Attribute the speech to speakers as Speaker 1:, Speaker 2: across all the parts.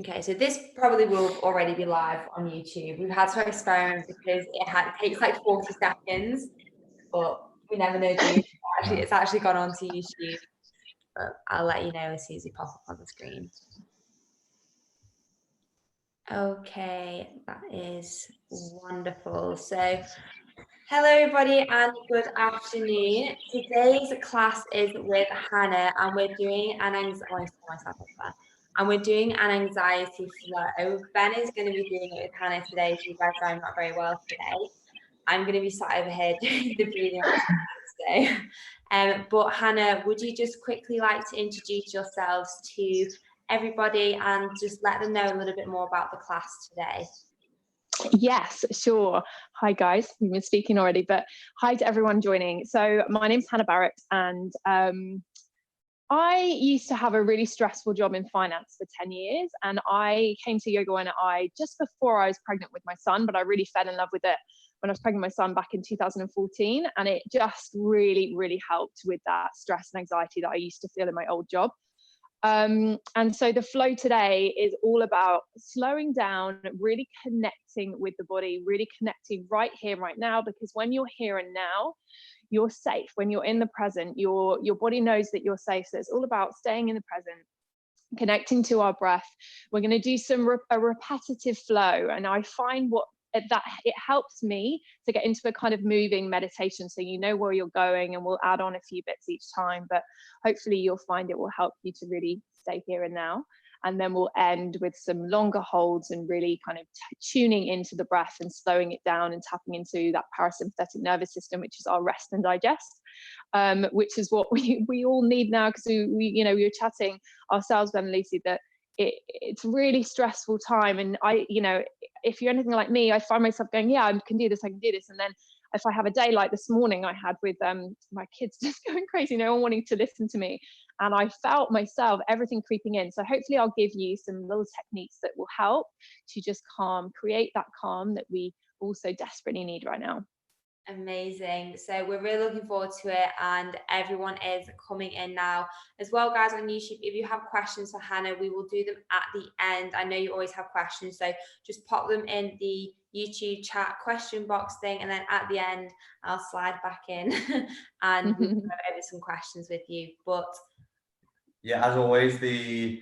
Speaker 1: Okay, so this probably will already be live on YouTube. We've had to experiment because it takes like 40 seconds, but we never know, do we? It's actually gone on to YouTube, but I'll let you know as soon as we pop up on the screen. Okay, that is wonderful. So hello everybody and good afternoon. Today's class is with Hannah and we're doing an anxiety flow. Ben is going to be doing it with Hannah today, so you guys know I'm not very well today. I'm going to be sat over here doing the breathing exercise today. But Hannah, would you just quickly like to introduce yourselves to everybody and just let them know a little bit more about the class today?
Speaker 2: Yes, sure. Hi guys, we've been speaking already, but hi to everyone joining. So my name's Hannah Barrett, and I used to have a really stressful job in finance for 10 years, and I came to yoga just before I was pregnant with my son, but I really fell in love with it when I was pregnant with my son back in 2014, and it just really, really helped with that stress and anxiety that I used to feel in my old job. And so the flow today is all about slowing down, really connecting with the body, really connecting right here, right now, because when you're here and now, you're safe. When you're in the present, your body knows that you're safe. So it's all about staying in the present, connecting to our breath. We're going to do a repetitive flow, and I find that it helps me to get into a kind of moving meditation, so you know where you're going, and we'll add on a few bits each time, but hopefully you'll find it will help you to really stay here and now. And then we'll end with some longer holds and really kind of tuning into the breath and slowing it down and tapping into that parasympathetic nervous system, which is our rest and digest, which is what we all need now, because we were chatting ourselves, Ben and Lucy, that it's really stressful time. And if you're anything like me, I find myself going, yeah, I can do this. And then if I have a day like this morning I had with my kids just going crazy, no one wanting to listen to me, and I felt myself, everything creeping in. So hopefully I'll give you some little techniques that will help to just create that calm that we also desperately need right now.
Speaker 1: Amazing. So we're really looking forward to it, and everyone is coming in now as well, guys, on YouTube. If you have questions for Hannah, we will do them at the end. I know you always have questions, so just pop them in the YouTube chat question box thing, and then at the end I'll slide back in and we'll go over some questions with you. But
Speaker 3: yeah, as always, the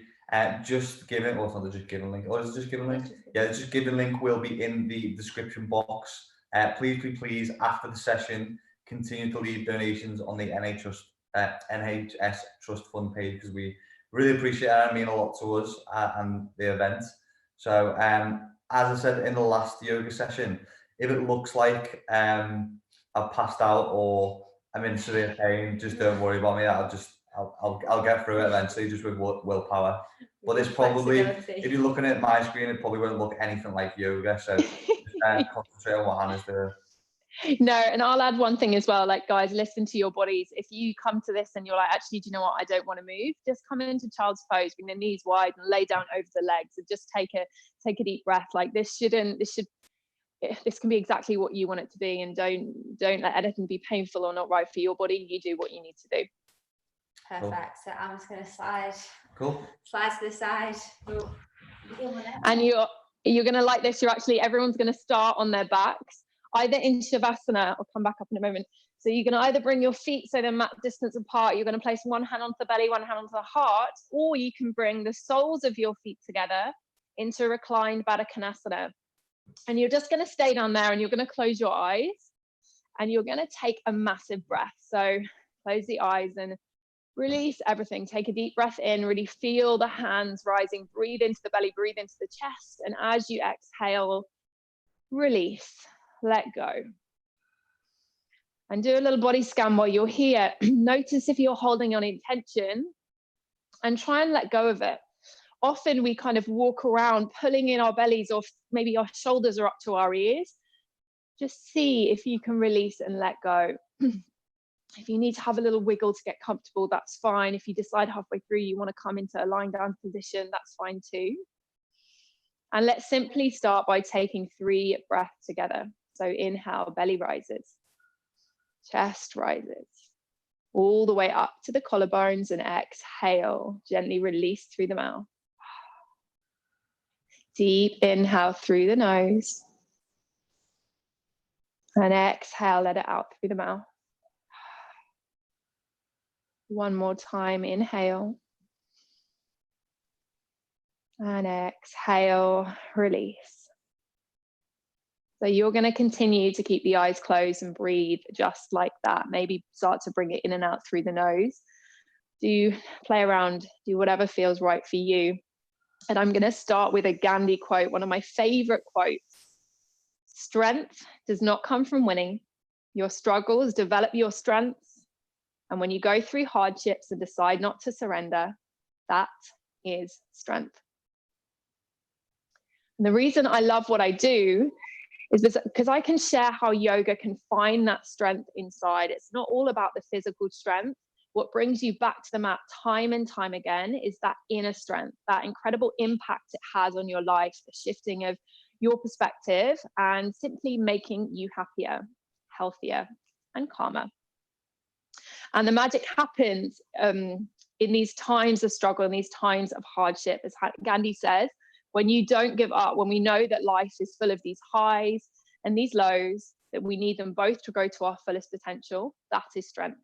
Speaker 3: just giving, or it's not the just giving link, or is it just giving link? Yeah, the just giving link will be in the description box. Please, after the session, continue to leave donations on the NHS Trust Fund page, because we really appreciate it and mean a lot to us and the event. So, as I said in the last yoga session, if it looks like I've passed out or I'm in severe pain, just don't worry about me. I'll get through it eventually, just with willpower. But it's probably, if you're looking at my screen, it probably won't look anything like yoga. So just concentrate on what Hannah's doing.
Speaker 2: No, and I'll add one thing as well, like, guys, listen to your bodies. If you come to this and you're like, actually, do you know what, I don't want to move, just come into child's pose, bring the knees wide and lay down over the legs, and just take a deep breath. Like, this can be exactly what you want it to be, and don't let anything be painful or not right for your body. You do what you need to do.
Speaker 1: Perfect. Cool. So I'm just going to slide to the side. Ooh.
Speaker 2: And you're going to like this. Everyone's going to start on their backs, either in Savasana. I'll come back up in a moment. So you're going to either bring your feet so they're mat distance apart. You're going to place one hand onto the belly, one hand onto the heart, or you can bring the soles of your feet together into reclined Baddha Konasana. And you're just going to stay down there, and you're going to close your eyes, and you're going to take a massive breath. So close the eyes and release everything. Take a deep breath in, really feel the hands rising, breathe into the belly, breathe into the chest. And as you exhale, release, let go. And do a little body scan while you're here. Notice if you're holding on intention, and try and let go of it. Often we kind of walk around pulling in our bellies, or maybe our shoulders are up to our ears. Just see if you can release and let go. If you need to have a little wiggle to get comfortable, that's fine. If you decide halfway through you want to come into a lying down position, that's fine too. And let's simply start by taking 3 breaths together. So inhale, belly rises, chest rises, all the way up to the collarbones, and exhale, gently release through the mouth. Deep inhale through the nose. And exhale, let it out through the mouth. One more time, inhale. And exhale, release. So you're going to continue to keep the eyes closed and breathe just like that. Maybe start to bring it in and out through the nose. Do play around, do whatever feels right for you. And I'm going to start with a Gandhi quote, one of my favorite quotes. Strength does not come from winning. Your struggles develop your strengths. And when you go through hardships and decide not to surrender, that is strength. And the reason I love what I do is because I can share how yoga can find that strength inside. It's not all about the physical strength. What brings you back to the mat time and time again is that inner strength, that incredible impact it has on your life, the shifting of your perspective and simply making you happier, healthier, and calmer. And the magic happens in these times of struggle, in these times of hardship, as Gandhi says, when you don't give up, when we know that life is full of these highs and these lows, that we need them both to grow to our fullest potential, that is strength.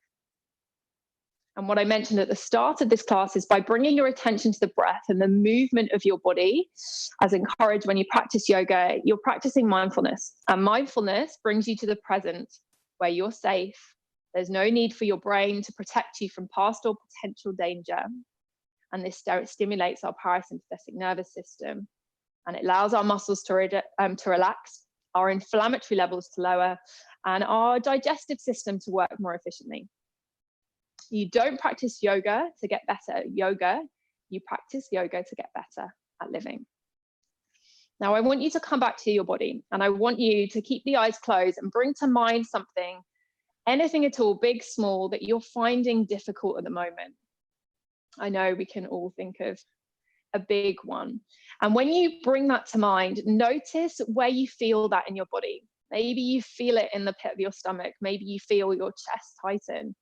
Speaker 2: And what I mentioned at the start of this class is by bringing your attention to the breath and the movement of your body, as encouraged when you practice yoga, you're practicing mindfulness. And mindfulness brings you to the present, where you're safe. There's no need for your brain to protect you from past or potential danger. And this stimulates our parasympathetic nervous system, and it allows our muscles to relax, our inflammatory levels to lower, and our digestive system to work more efficiently. You don't practice yoga to get better at yoga, you practice yoga to get better at living. Now, I want you to come back to your body, and I want you to keep the eyes closed and bring to mind something, anything at all, big, small, that you're finding difficult at the moment. I know we can all think of a big one. And when you bring that to mind, notice where you feel that in your body. Maybe you feel it in the pit of your stomach. Maybe you feel your chest tighten.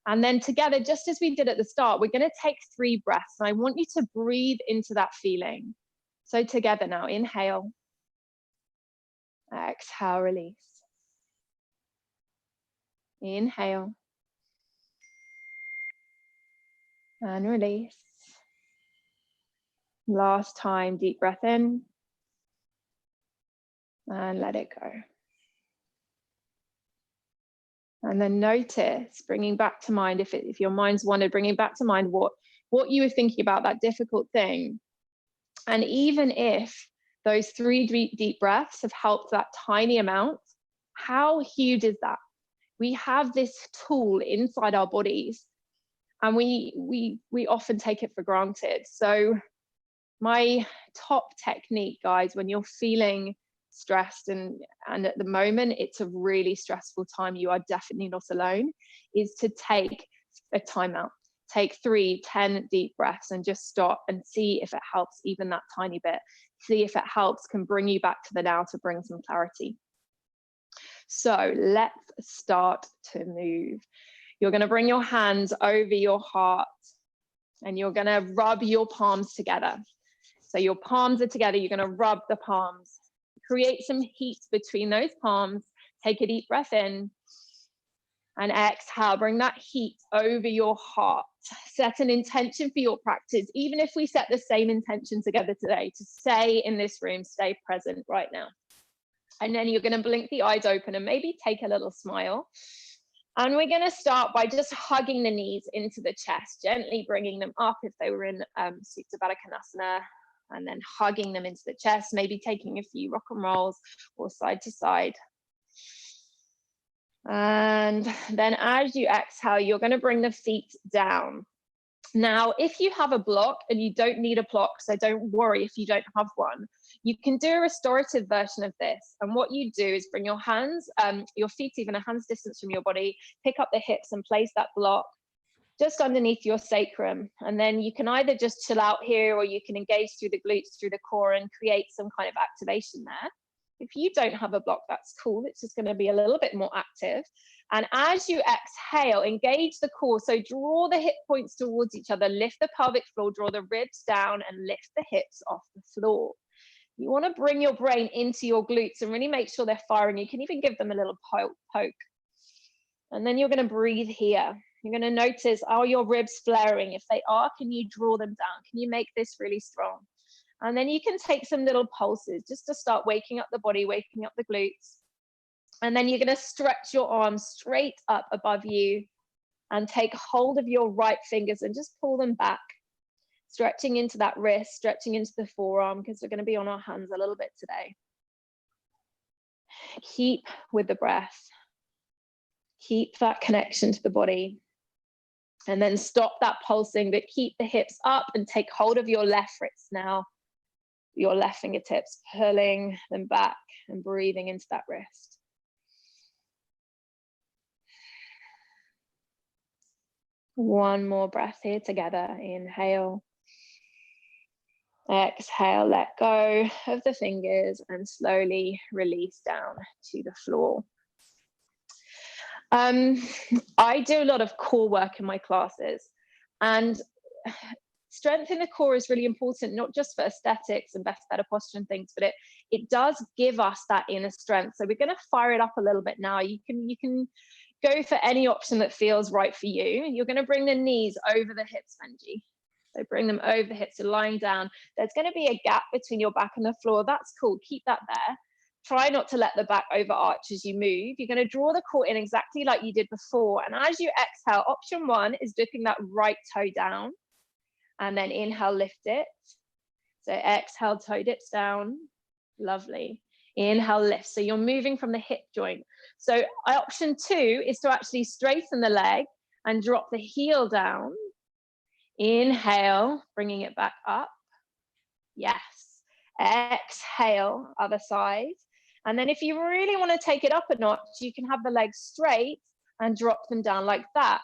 Speaker 2: And then together, just as we did at the start, we're going to take 3 breaths. And I want you to breathe into that feeling. So together now, inhale. Exhale, release. Inhale. And release. Last time, deep breath in. And let it go. And then notice, bringing back to mind, if your mind's wandered, bringing back to mind what you were thinking about, that difficult thing. And even if those 3 deep breaths have helped that tiny amount, how huge is that? We have this tool inside our bodies, and we often take it for granted. So my top technique, guys, when you're feeling stressed and at the moment it's a really stressful time, you are definitely not alone, is to take a timeout. Take 3, 10 deep breaths and just stop and see if it helps even that tiny bit. See if it helps, can bring you back to the now to bring some clarity. So let's start to move. You're going to bring your hands over your heart and you're going to rub your palms together. So your palms are together, you're going to rub the palms. Create some heat between those palms. Take a deep breath in and exhale. Bring that heat over your heart. Set an intention for your practice, even if we set the same intention together today, to stay in this room, stay present right now. And then you're going to blink the eyes open and maybe take a little smile. And we're going to start by just hugging the knees into the chest, gently bringing them up if they were in Supta Baddha Konasana, and then hugging them into the chest, maybe taking a few rock and rolls or side to side. And then as you exhale, you're going to bring the feet down. Now, if you have a block, and you don't need a block, so don't worry if you don't have one, you can do a restorative version of this. And what you do is bring your hands, your feet even a hand's distance from your body, pick up the hips and place that block just underneath your sacrum. And then you can either just chill out here, or you can engage through the glutes, through the core, and create some kind of activation there. If you don't have a block, that's cool. It's just going to be a little bit more active. And as you exhale, engage the core. So draw the hip points towards each other, lift the pelvic floor, draw the ribs down and lift the hips off the floor. You want to bring your brain into your glutes and really make sure they're firing. You can even give them a little poke. And then you're going to breathe here. You're going to notice, are your ribs flaring? If they are, can you draw them down? Can you make this really strong? And then you can take some little pulses just to start waking up the body, waking up the glutes. And then you're going to stretch your arms straight up above you and take hold of your right fingers and just pull them back, stretching into that wrist, stretching into the forearm, because we're going to be on our hands a little bit today. Keep with the breath. Keep that connection to the body. And then stop that pulsing, but keep the hips up and take hold of your left wrist now, your left fingertips, pulling them back and breathing into that wrist. One more breath here together. Inhale. Exhale, let go of the fingers and slowly release down to the floor. I do a lot of core work in my classes, and strength in the core is really important, not just for aesthetics and better posture and things, but it does give us that inner strength. So we're going to fire it up a little bit now. You can go for any option that feels right for you. You're going to bring the knees over the hips, Benji. So bring them over the hips, so lying down. There's going to be a gap between your back and the floor. That's cool. Keep that there. Try not to let the back overarch as you move. You're going to draw the core in exactly like you did before. And as you exhale, option one is dipping that right toe down. And then inhale, lift it. So exhale, toe dips down. Lovely. Inhale, lift. So you're moving from the hip joint. So option two is to actually straighten the leg and drop the heel down. Inhale, bringing it back up. Yes. Exhale, other side. And then if you really want to take it up a notch, you can have the legs straight and drop them down like that.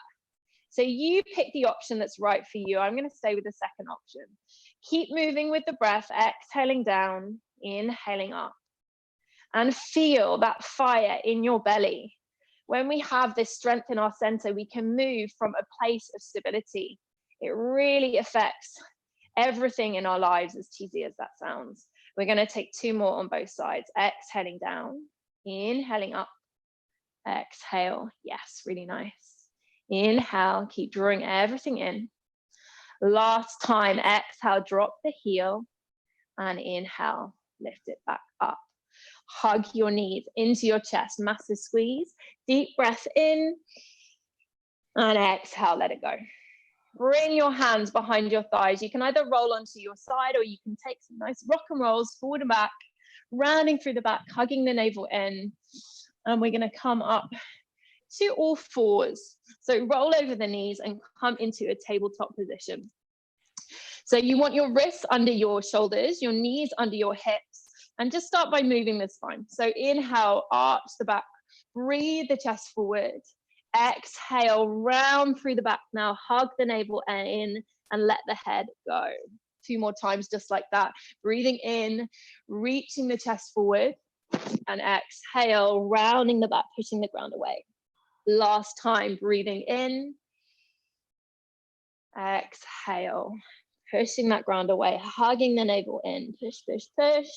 Speaker 2: So you pick the option that's right for you. I'm going to stay with the second option. Keep moving with the breath, exhaling down, inhaling up. And feel that fire in your belly. When we have this strength in our center, we can move from a place of stability. It really affects everything in our lives, as cheesy as that sounds. We're going to take two more on both sides. Exhaling down, inhaling up, exhale. Yes, really nice. Inhale, keep drawing everything in. Last time, exhale, drop the heel, and inhale, lift it back up. Hug your knees into your chest, massive squeeze. Deep breath in, and exhale, let it go. Bring your hands behind your thighs. You can either roll onto your side, or you can take some nice rock and rolls forward and back, rounding through the back, hugging the navel in. And we're going to come up to all fours. So roll over the knees and come into a tabletop position. So you want your wrists under your shoulders, your knees under your hips, and just start by moving the spine. So inhale, arch the back, breathe the chest forward. Exhale, round through the back now, hug the navel in and let the head go. Two more times just like that. Breathing in, reaching the chest forward, and exhale, rounding the back, pushing the ground away. Last time, breathing in, exhale, pushing that ground away, hugging the navel in, push, push, push.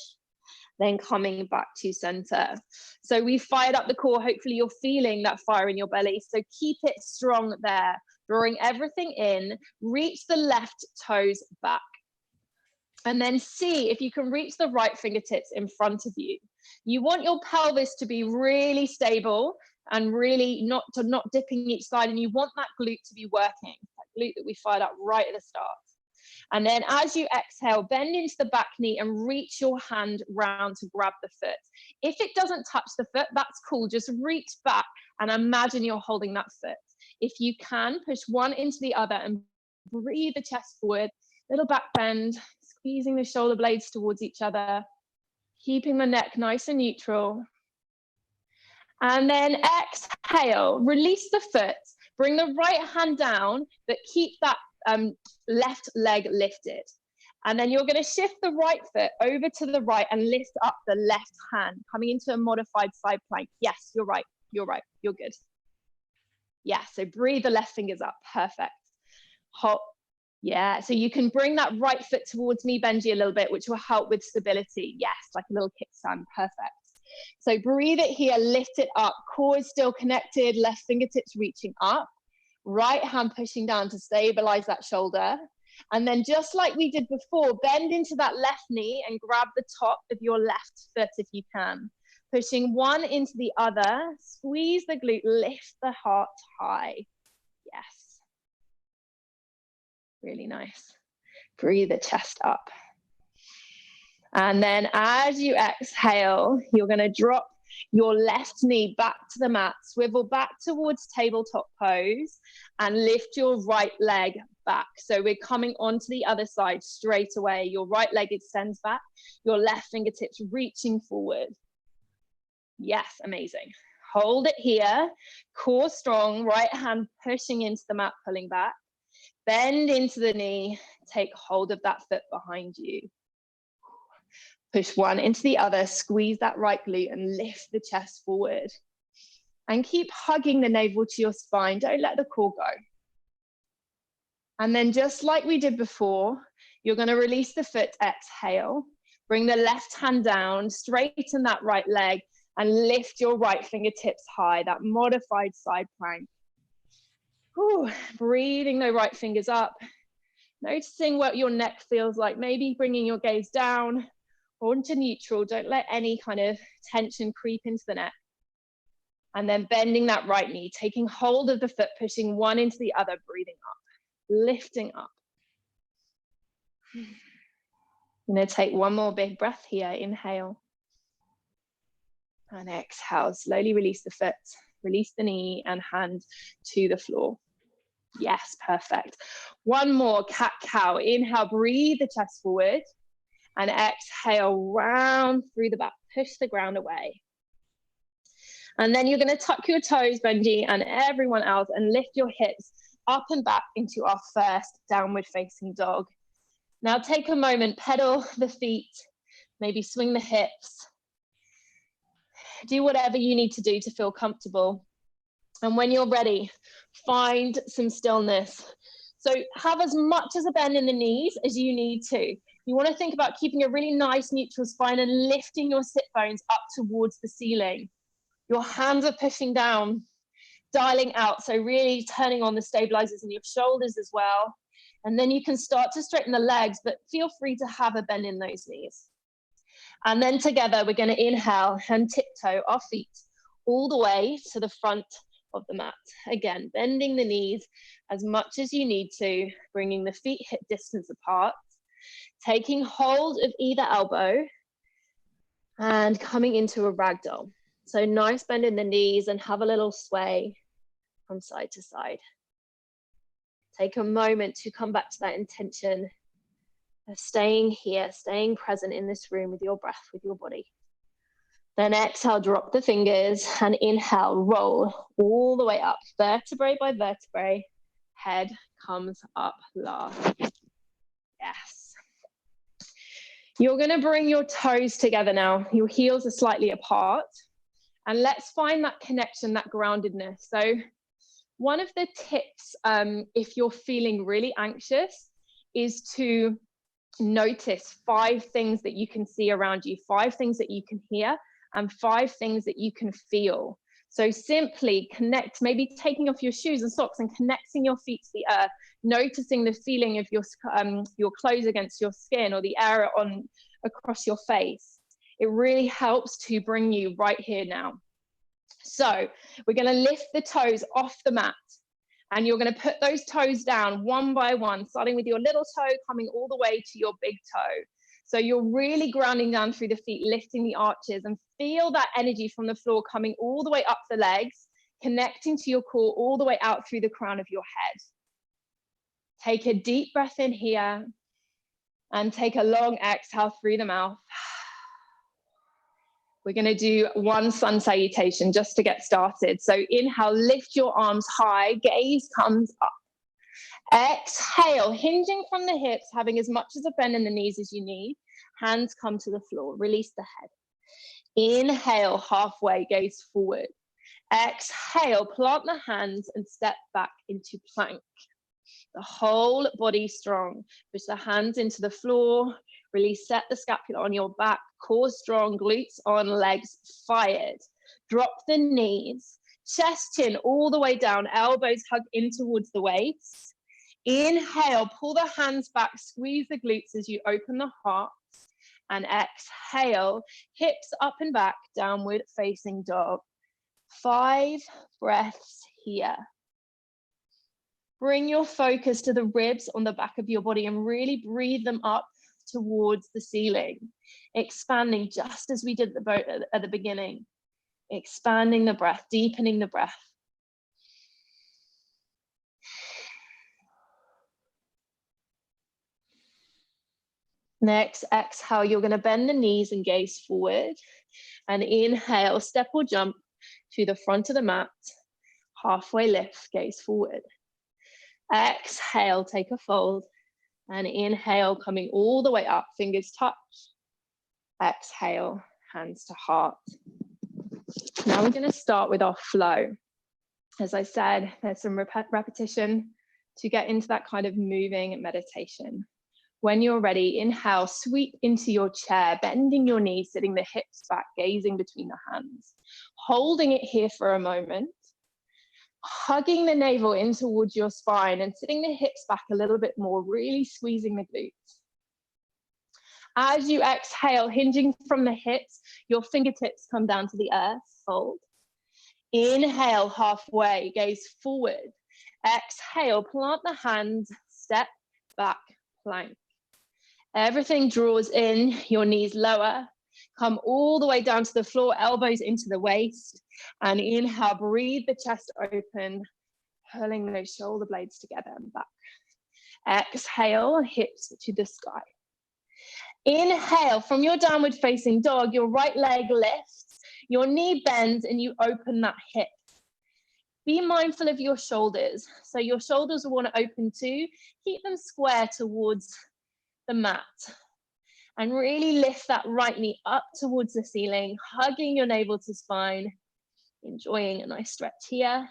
Speaker 2: Then coming back to center. So we fired up the core. Hopefully you're feeling that fire in your belly. So keep it strong there, drawing everything in, reach the left toes back. And then see if you can reach the right fingertips in front of you. You want your pelvis to be really stable and really not dipping each side. And you want that glute to be working, that glute that we fired up right at the start. And then as you exhale, bend into the back knee and reach your hand round to grab the foot. If it doesn't touch the foot, that's cool. Just reach back and imagine you're holding that foot. If you can, push one into the other and breathe the chest forward, little back bend, squeezing the shoulder blades towards each other, keeping the neck nice and neutral. And then exhale, release the foot, bring the right hand down, but keep that left leg lifted. And then you're going to shift the right foot over to the right and lift up the left hand, coming into a modified side plank. Yes, you're right. You're right. You're good. Yeah, so breathe the left fingers up. Perfect. Hop, Yeah, so you can bring that right foot towards me, Benji, a little bit, which will help with stability. Yes, like a little kickstand. Perfect. So breathe it here, lift it up. Core is still connected, left fingertips reaching up. Right hand pushing down to stabilize that shoulder. And then just like we did before, bend into that left knee and grab the top of your left foot if you can. Pushing one into the other, squeeze the glute, lift the heart high. Yes. Really nice. Breathe the chest up. And then as you exhale, you're going to drop your left knee back to the mat, swivel back towards tabletop pose, and lift your right leg back. So we're coming onto the other side straight away. Your right leg extends back, your left fingertips reaching forward. Yes, amazing. Hold it here, core strong, right hand pushing into the mat, pulling back. Bend into the knee, take hold of that foot behind you. Push one into the other, squeeze that right glute and lift the chest forward. And keep hugging the navel to your spine. Don't let the core go. And then just like we did before, you're going to release the foot, exhale. Bring the left hand down, straighten that right leg and lift your right fingertips high, that modified side plank. Whew. Breathing the right fingers up. Noticing what your neck feels like, maybe bringing your gaze down or into neutral. Don't let any kind of tension creep into the neck. And then bending that right knee, taking hold of the foot, pushing one into the other, breathing up, lifting up. I'm going to take one more big breath here. Inhale. And exhale. Slowly release the foot, release the knee and hand to the floor. Yes, perfect. One more, cat-cow. Inhale, breathe the chest forward. And exhale, round through the back. Push the ground away. And then you're going to tuck your toes, Benji, and everyone else, and lift your hips up and back into our first downward facing dog. Now take a moment, pedal the feet, maybe swing the hips. Do whatever you need to do to feel comfortable. And when you're ready, find some stillness. So have as much as a bend in the knees as you need to. You want to think about keeping a really nice neutral spine and lifting your sit bones up towards the ceiling. Your hands are pushing down, dialing out. So really turning on the stabilizers in your shoulders as well. And then you can start to straighten the legs, but feel free to have a bend in those knees. And then together, we're going to inhale and tiptoe our feet all the way to the front of the mat. Again, bending the knees as much as you need to, bringing the feet hip distance apart, taking hold of either elbow and coming into a ragdoll. So nice bend in the knees and have a little sway from side to side. Take a moment to come back to that intention of staying here, staying present in this room with your breath, with your body. Then exhale, drop the fingers and inhale, roll all the way up, vertebrae by vertebrae. Head comes up last. Yes. You're going to bring your toes together now. Your heels are slightly apart. And let's find that connection, that groundedness. So one of the tips, if you're feeling really anxious, is to notice 5 things that you can see around you, 5 things that you can hear, and 5 things that you can feel. So simply connect, maybe taking off your shoes and socks and connecting your feet to the earth, noticing the feeling of your clothes against your skin or the air across your face. It really helps to bring you right here now. So we're going to lift the toes off the mat. And you're going to put those toes down one by one, starting with your little toe, coming all the way to your big toe. So you're really grounding down through the feet, lifting the arches, and feel that energy from the floor coming all the way up the legs, connecting to your core all the way out through the crown of your head. Take a deep breath in here and take a long exhale through the mouth. We're going to do one sun salutation just to get started. So inhale, lift your arms high, gaze comes up. Exhale, hinging from the hips, having as much as a bend in the knees as you need. Hands come to the floor, release the head. Inhale, halfway, gaze forward. Exhale, plant the hands and step back into plank. the whole body strong. Push the hands into the floor, really set the scapula on your back, core strong, glutes on, legs fired. Drop the knees, chest chin all the way down, elbows hug in towards the waist. Inhale, pull the hands back, squeeze the glutes as you open the heart. And exhale, hips up and back, downward facing dog. 5 breaths here. Bring your focus to the ribs on the back of your body and really breathe them up towards the ceiling, expanding just as we did the boat at the beginning, expanding the breath, deepening the breath. Next, exhale, you're going to bend the knees and gaze forward. And inhale, step or jump to the front of the mat. Halfway lift, gaze forward. Exhale, take a fold. And inhale, coming all the way up, fingers touch. Exhale, hands to heart. Now we're going to start with our flow. As I said, there's some repetition to get into that kind of moving meditation. When you're ready, inhale, sweep into your chair, bending your knees, sitting the hips back, gazing between the hands. Holding it here for a moment. Hugging the navel in towards your spine and sitting the hips back a little bit more, really squeezing the glutes. As you exhale, hinging from the hips, your fingertips come down to the earth, fold. Inhale, halfway, gaze forward. Exhale, plant the hands, step back, plank. Everything draws in, your knees lower, come all the way down to the floor, elbows into the waist, and inhale, breathe the chest open, pulling those shoulder blades together and back. Exhale, hips to the sky. Inhale, from your downward facing dog, your right leg lifts, your knee bends, and you open that hip. Be mindful of your shoulders. So your shoulders will want to open too. Keep them square towards the mat. And really lift that right knee up towards the ceiling, hugging your navel to spine, enjoying a nice stretch here.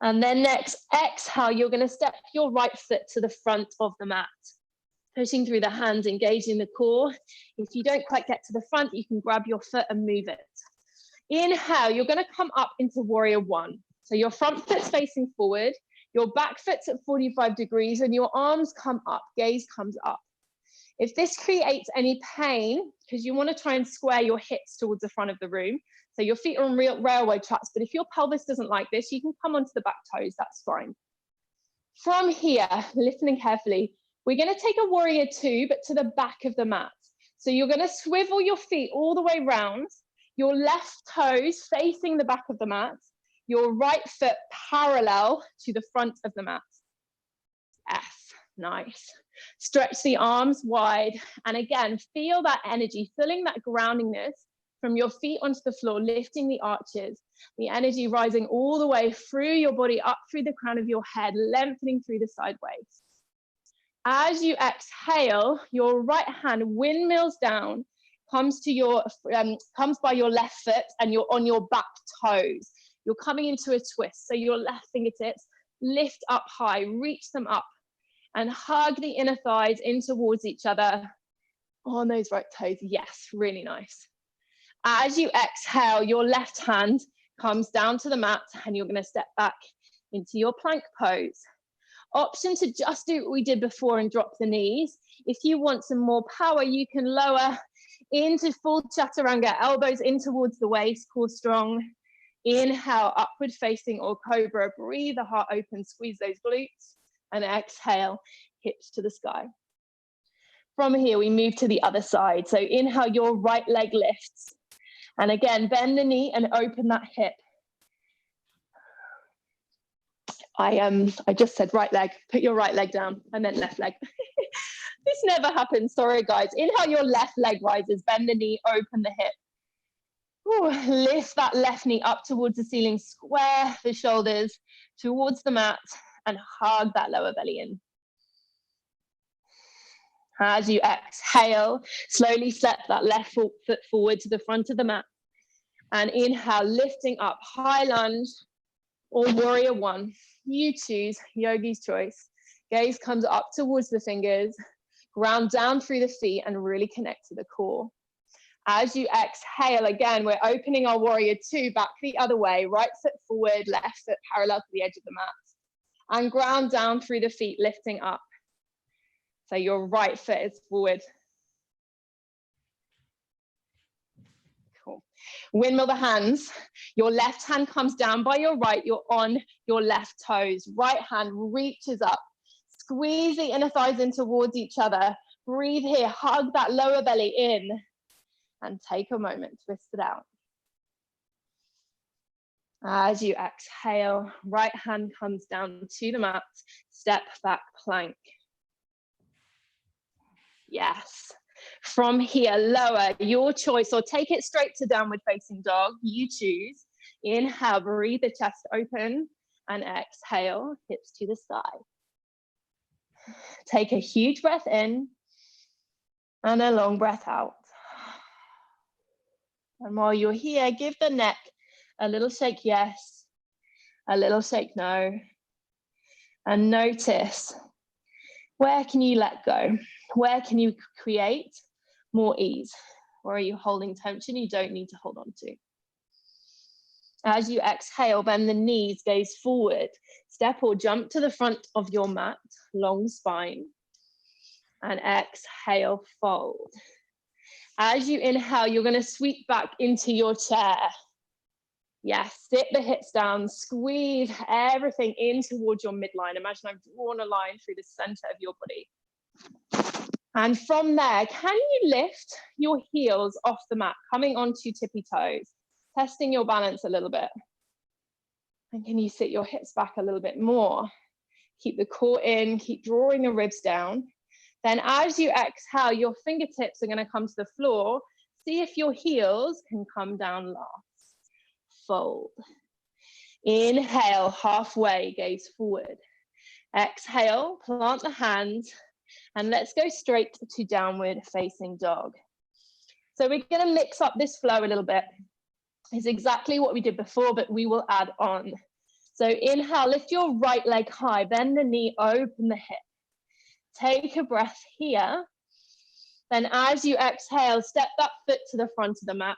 Speaker 2: And then next, exhale, you're going to step your right foot to the front of the mat, pushing through the hands, engaging the core. If you don't quite get to the front, you can grab your foot and move it. Inhale, you're going to come up into warrior one. So your front foot's facing forward, your back foot's at 45 degrees, and your arms come up, gaze comes up. If this creates any pain, because you want to try and square your hips towards the front of the room, so your feet are on real railway tracks, but if your pelvis doesn't like this, you can come onto the back toes, that's fine. From here, listening carefully, we're going to take a warrior two, but to the back of the mat. So you're going to swivel your feet all the way round, your left toes facing the back of the mat, your right foot parallel to the front of the mat. F, nice. Stretch the arms wide. And again, feel that energy, feeling that groundingness from your feet onto the floor, lifting the arches, the energy rising all the way through your body, up through the crown of your head, lengthening through the sideways. As you exhale, your right hand windmills down, comes by your left foot, and you're on your back toes. You're coming into a twist. So your left fingertips lift up high, reach them up, and hug the inner thighs in towards each other on those right toes. Yes, really nice. As you exhale, your left hand comes down to the mat, and you're going to step back into your plank pose. Option to just do what we did before and drop the knees. If you want some more power, you can lower into full chaturanga, elbows in towards the waist, core strong. Inhale, upward facing or cobra. Breathe the heart open, squeeze those glutes, and exhale, hips to the sky. From here, we move to the other side. So inhale, your right leg lifts. And again, bend the knee and open that hip. I just said right leg, put your right leg down, and then left leg. This never happens, sorry guys. Inhale, your left leg rises, bend the knee, open the hip. Ooh, lift that left knee up towards the ceiling, square the shoulders towards the mat, and hug that lower belly in. As you exhale, slowly step that left foot forward to the front of the mat. And inhale, lifting up, high lunge or warrior one. You choose, yogi's choice. Gaze comes up towards the fingers, ground down through the feet and really connect to the core. As you exhale, again, we're opening our warrior two back the other way, right foot forward, left foot parallel to the edge of the mat. And ground down through the feet, lifting up. So your right foot is forward. Cool. Windmill the hands. Your left hand comes down by your right. You're on your left toes. Right hand reaches up. Squeeze the inner thighs in towards each other. Breathe here. Hug that lower belly in. And take a moment. Twist it out. As you exhale, right hand comes down to the mat. Step back plank. Yes. From here, lower, your choice, or take it straight to downward facing dog. You choose. Inhale, breathe the chest open, and exhale, hips to the sky. Take a huge breath in and a long breath out. And while you're here, give the neck a little shake yes, a little shake no, and notice, where can you let go? Where can you create more ease? Or are you holding tension you don't need to hold on to? As you exhale, bend the knees, gaze forward. Step or jump to the front of your mat, long spine. And exhale, fold. As you inhale, you're going to sweep back into your chair. Yes, sit the hips down, squeeze everything in towards your midline. Imagine I've drawn a line through the center of your body. And from there, can you lift your heels off the mat, coming onto tippy toes, testing your balance a little bit? And can you sit your hips back a little bit more? Keep the core in, keep drawing the ribs down. Then as you exhale, your fingertips are going to come to the floor. See if your heels can come down last. Fold. Inhale, halfway, gaze forward. Exhale, plant the hands, and let's go straight to downward facing dog. So we're going to mix up this flow a little bit. It's exactly what we did before, but we will add on. So inhale, lift your right leg high, bend the knee, open the hip. Take a breath here. Then as you exhale, step that foot to the front of the mat.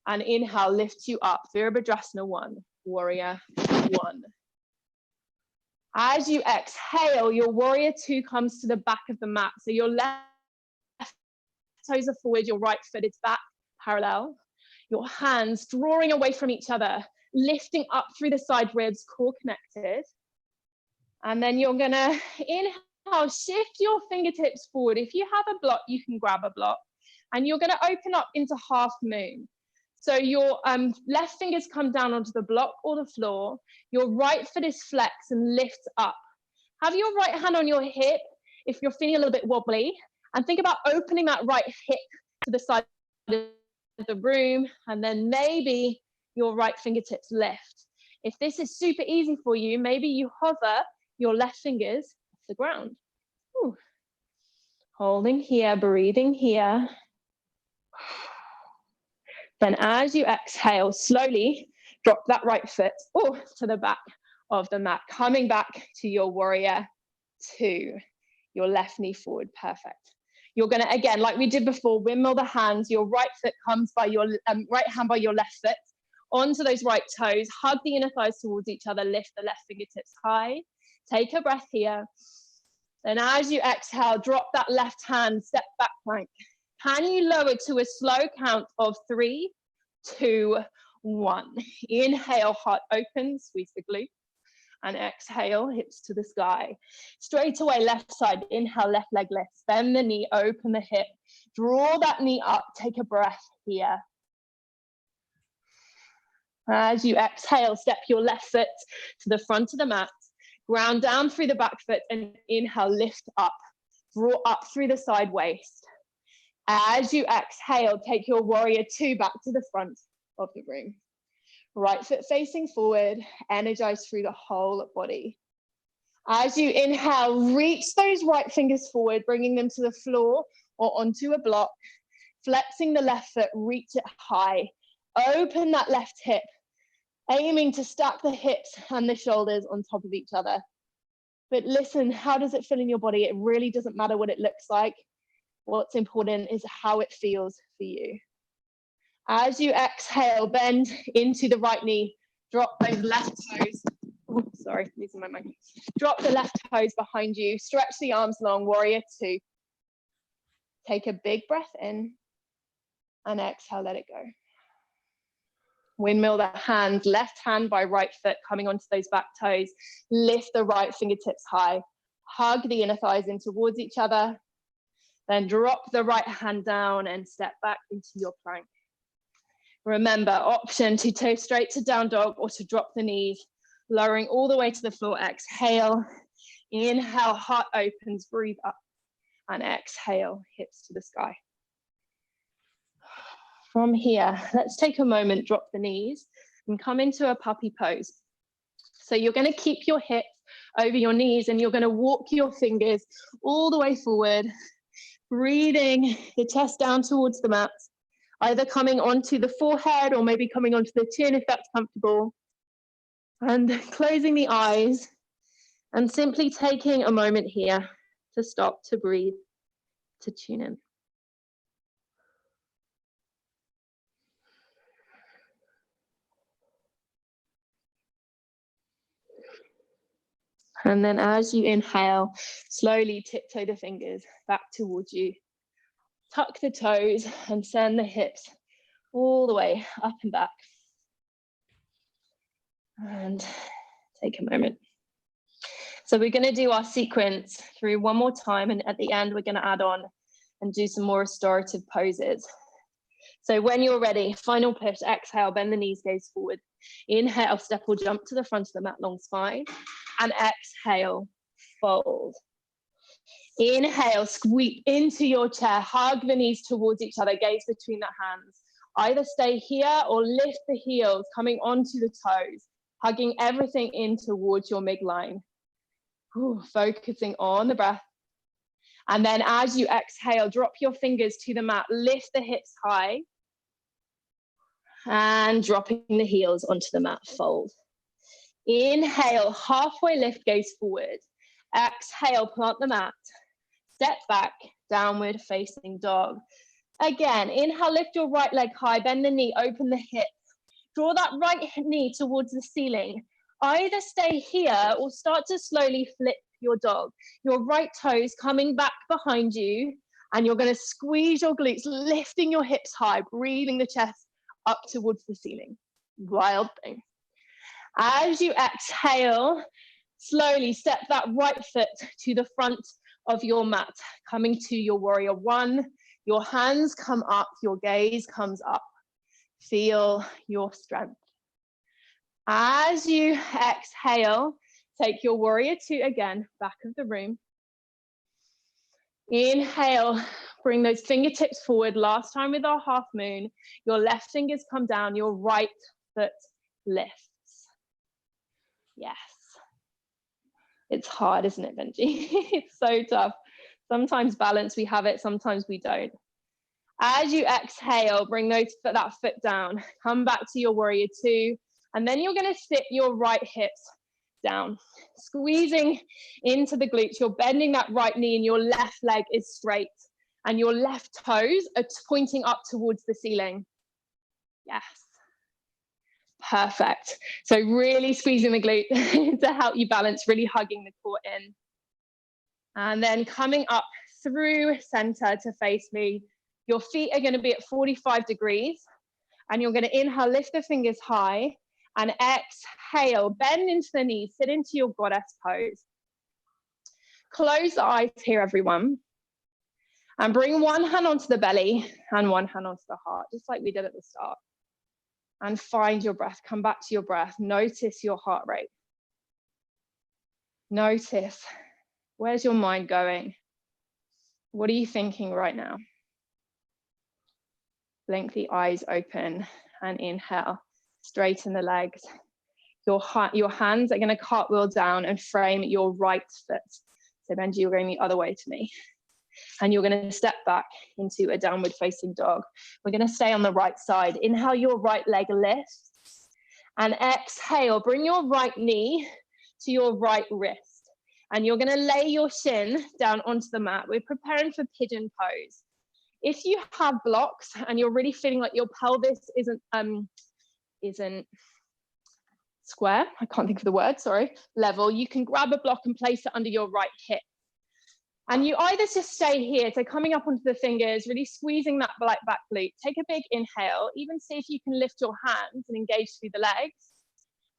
Speaker 2: And inhale, lift you up. Virabhadrasana 1, warrior 1. As you exhale, your warrior 2 comes to the back of the mat. So your left toes are forward, your right foot is back, parallel. Your hands drawing away from each other, lifting up through the side ribs, core connected. And then you're gonna inhale, shift your fingertips forward. If you have a block, you can grab a block. And you're gonna open up into half moon. So your left fingers come down onto the block or the floor. Your right foot is flexed and lifts up. Have your right hand on your hip if you're feeling a little bit wobbly. And think about opening that right hip to the side of the room. And then maybe your right fingertips lift. If this is super easy for you, maybe you hover your left fingers off the ground. Ooh. Holding here, breathing here. Then as you exhale, slowly drop that right foot to the back of the mat, coming back to your warrior 2, your left knee forward, perfect. You're gonna, again, like we did before, windmill the hands, your right foot comes by your right hand by your left foot, onto those right toes, hug the inner thighs towards each other, lift the left fingertips high, take a breath here. Then as you exhale, drop that left hand, step back plank. Can you lower to a slow count of 3, 2, 1. Inhale, heart open, squeeze the glute. And exhale, hips to the sky. Straight away, left side, inhale, left leg lifts. Bend the knee, open the hip. Draw that knee up, take a breath here. As you exhale, step your left foot to the front of the mat. Ground down through the back foot and inhale, lift up. Draw up through the side waist. As you exhale, take your warrior 2 back to the front of the room. Right foot facing forward, energize through the whole body. As you inhale, reach those right fingers forward, bringing them to the floor or onto a block. Flexing the left foot, reach it high. Open that left hip. aiming to stack the hips and the shoulders on top of each other. But listen, how does it feel in your body? It really doesn't matter what it looks like. What's important is how it feels for you. As you exhale, bend into the right knee, drop those left toes. Oh, sorry, losing my mic. Drop the left toes behind you, stretch the arms long, warrior two. Take a big breath in and exhale, let it go. Windmill the hands, left hand by right foot coming onto those back toes. Lift the right fingertips high. Hug the inner thighs in towards each other. Then drop the right hand down and step back into your plank. Remember, option to toe straight to down dog or to drop the knees, lowering all the way to the floor. Exhale, inhale, heart opens, breathe up, and exhale, hips to the sky. From here, let's take a moment, drop the knees, and come into a puppy pose. So you're going to keep your hips over your knees, and you're going to walk your fingers all the way forward, breathing the chest down towards the mat, either coming onto the forehead or maybe coming onto the chin if that's comfortable. And closing the eyes and simply taking a moment here to stop, to breathe, to tune in. And then as you inhale, slowly tiptoe the fingers back towards you. Tuck the toes and send the hips all the way up and back. And take a moment. So we're going to do our sequence through one more time, and at the end we're going to add on and do some more restorative poses. So when you're ready, final push, exhale, bend the knees, gaze forward. Inhale, step or jump to the front of the mat, long spine. And exhale, fold. Inhale, squeak into your chair, hug the knees towards each other, gaze between the hands. Either stay here or lift the heels, coming onto the toes, hugging everything in towards your midline. Ooh, focusing on the breath. And then as you exhale, drop your fingers to the mat, lift the hips high, and dropping the heels onto the mat, fold. Inhale, halfway lift, gaze forward. Exhale, plant the mat. Step back, downward facing dog. Again, inhale, lift your right leg high, bend the knee, open the hip. Draw that right knee towards the ceiling. Either stay here or start to slowly flip your dog. Your right toes coming back behind you, and you're going to squeeze your glutes, lifting your hips high, breathing the chest up towards the ceiling. Wild thing. As you exhale, slowly step that right foot to the front of your mat, coming to your warrior one. Your hands come up, your gaze comes up. Feel your strength. As you exhale, take your warrior two again, back of the room. Inhale, bring those fingertips forward. Last time with our half moon, your left fingers come down, your right foot lifts. Yes. It's hard, isn't it, Benji? It's so tough. Sometimes balance, we have it, sometimes we don't. As you exhale, bring that foot down. Come back to your warrior two. And then you're going to sit your right hips down, squeezing into the glutes. You're bending that right knee and your left leg is straight. And your left toes are pointing up towards the ceiling. Yes. Perfect. So really squeezing the glute to help you balance, really hugging the core in. And then coming up through center to face me. Your feet are going to be at 45 degrees. And you're going to inhale, lift the fingers high. And exhale, bend into the knees, sit into your goddess pose. Close the eyes here, everyone. And bring one hand onto the belly and one hand onto the heart, just like we did at the start. And find your breath, come back to your breath. Notice your heart rate. Notice, where's your mind going? What are you thinking right now? Blink the eyes open and inhale. Straighten the legs. Your hands are going to cartwheel down and frame your right foot. So Benji, you're going the other way to me. And you're going to step back into a downward facing dog. We're going to stay on the right side. Inhale, your right leg lifts. And exhale, bring your right knee to your right wrist. And you're going to lay your shin down onto the mat. We're preparing for pigeon pose. If you have blocks and you're really feeling like your pelvis isn't square, I can't think of the word, sorry, level, you can grab a block and place it under your right hip. And you either just stay here, so coming up onto the fingers, really squeezing that back glute. Take a big inhale, even see if you can lift your hands and engage through the legs.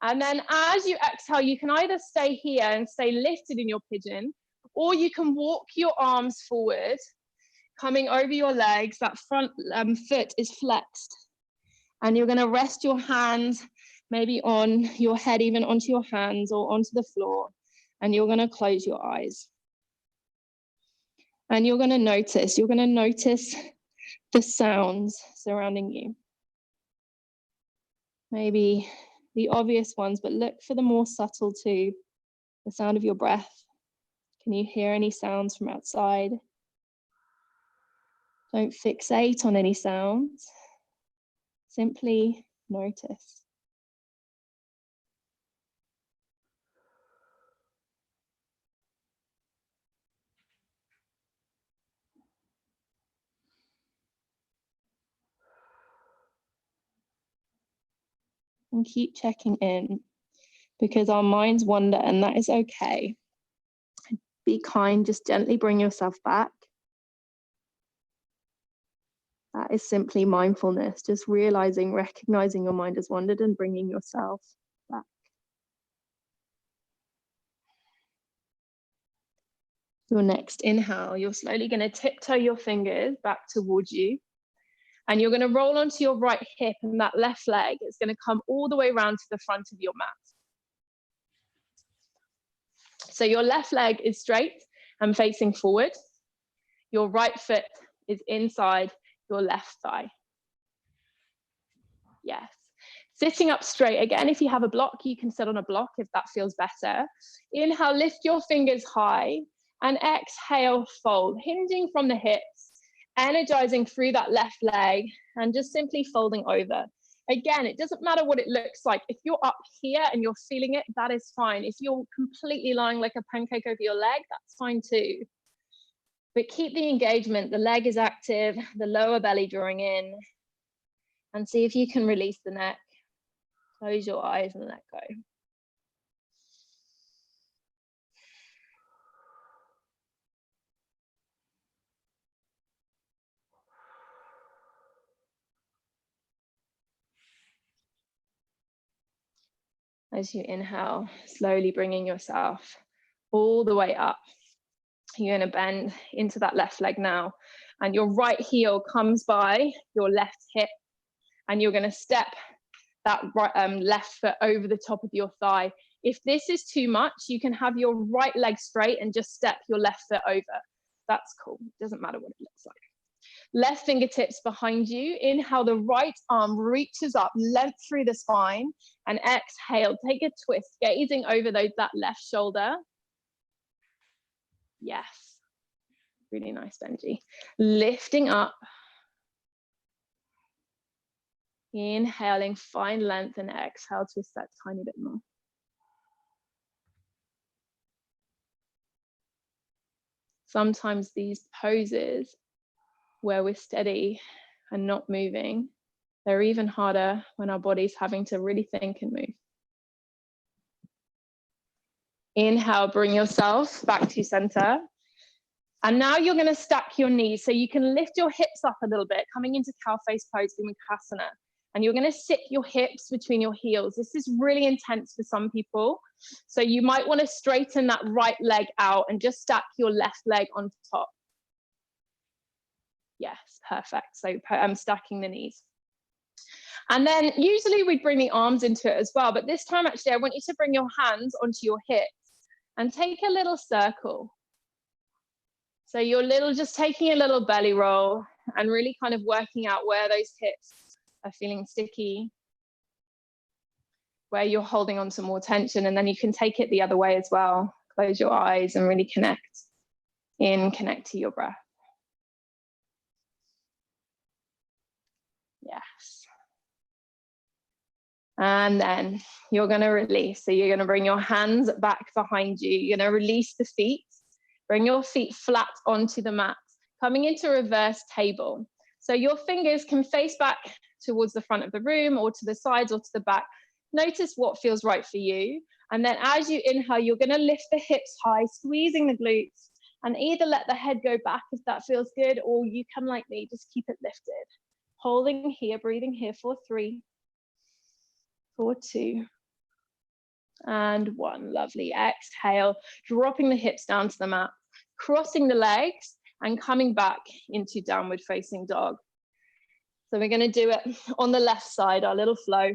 Speaker 2: And then as you exhale, you can either stay here and stay lifted in your pigeon, or you can walk your arms forward, coming over your legs. That front foot is flexed. And you're going to rest your hands maybe on your head, even onto your hands or onto the floor. And you're going to close your eyes. And you're going to notice the sounds surrounding you. Maybe the obvious ones, but look for the more subtle too. The sound of your breath. Can you hear any sounds from outside? Don't fixate on any sounds. Simply notice. And keep checking in, because our minds wander, and that is okay. Be kind, just gently bring yourself back. That is simply mindfulness, just realizing, recognizing your mind has wandered and bringing yourself back. Your next inhale, you're slowly going to tiptoe your fingers back towards you. And you're going to roll onto your right hip, and that left leg is going to come all the way around to the front of your mat. So your left leg is straight and facing forward. Your right foot is inside your left thigh. Yes. Sitting up straight. Again, if you have a block, you can sit on a block if that feels better. Inhale, lift your fingers high, and exhale, fold, hinging from the hips. Energizing through that left leg and just simply folding over. Again, it doesn't matter what it looks like. If you're up here and you're feeling it, that is fine. If you're completely lying like a pancake over your leg, that's fine too. But keep the engagement. The leg is active, the lower belly drawing in, and see if you can release the neck. Close your eyes and let go. As you inhale, slowly bringing yourself all the way up. You're going to bend into that left leg now, and your right heel comes by your left hip, and you're going to step that left foot over the top of your thigh. If this is too much, you can have your right leg straight and just step your left foot over. That's cool. It doesn't matter what it looks like. Left fingertips behind you. Inhale, the right arm reaches up, length through the spine, and exhale, take a twist, gazing over that left shoulder. Yes, really nice, Benji. Lifting up, inhaling, find length, and exhale, twist that tiny bit more. Sometimes these poses where we're steady and not moving, they're even harder when our body's having to really think and move. Inhale, bring yourself back to center. And now you're going to stack your knees. So you can lift your hips up a little bit, coming into cow face pose, Vimakrasana. And you're going to sit your hips between your heels. This is really intense for some people. So you might want to straighten that right leg out and just stack your left leg on top. Yes, perfect. So I'm stacking the knees. And then usually we'd bring the arms into it as well. But this time, actually, I want you to bring your hands onto your hips and take a little circle. So you're just taking a little belly roll and really kind of working out where those hips are feeling sticky, where you're holding on to more tension. And then you can take it the other way as well. Close your eyes and really connect to your breath. Yes. And then you're going to release. So you're going to bring your hands back behind you. You're going to release the feet. Bring your feet flat onto the mat, coming into reverse table. So your fingers can face back towards the front of the room or to the sides or to the back. Notice what feels right for you. And then as you inhale, you're going to lift the hips high, squeezing the glutes, and either let the head go back if that feels good, or you can, like me, just keep it lifted. Holding here, breathing here for 3, for 2, and 1. Lovely. Exhale, dropping the hips down to the mat, crossing the legs and coming back into downward facing dog. So we're going to do it on the left side, our little flow,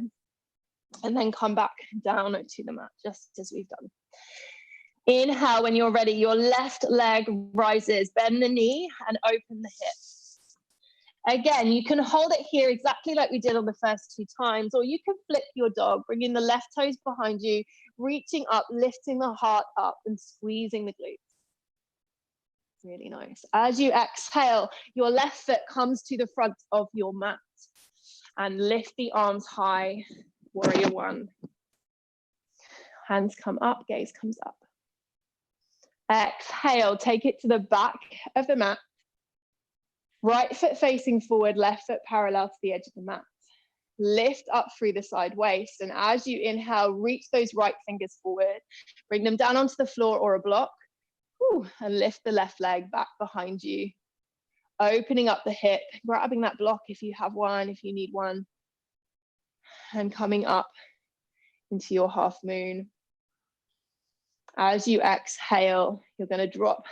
Speaker 2: and then come back down to the mat, just as we've done. Inhale, when you're ready, your left leg rises, bend the knee and open the hip. Again, you can hold it here exactly like we did on the first 2 times, or you can flip your dog, bringing the left toes behind you, reaching up, lifting the heart up and squeezing the glutes. Really nice. As you exhale, your left foot comes to the front of your mat and lift the arms high, warrior 1. Hands come up, gaze comes up. Exhale, take it to the back of the mat. Right foot facing forward, left foot parallel to the edge of the mat. Lift up through the side waist, and as you inhale, reach those right fingers forward. Bring them down onto the floor or a block. And lift the left leg back behind you. Opening up the hip, grabbing that block if you have one, if you need one. And coming up into your half moon. As you exhale, you're going to drop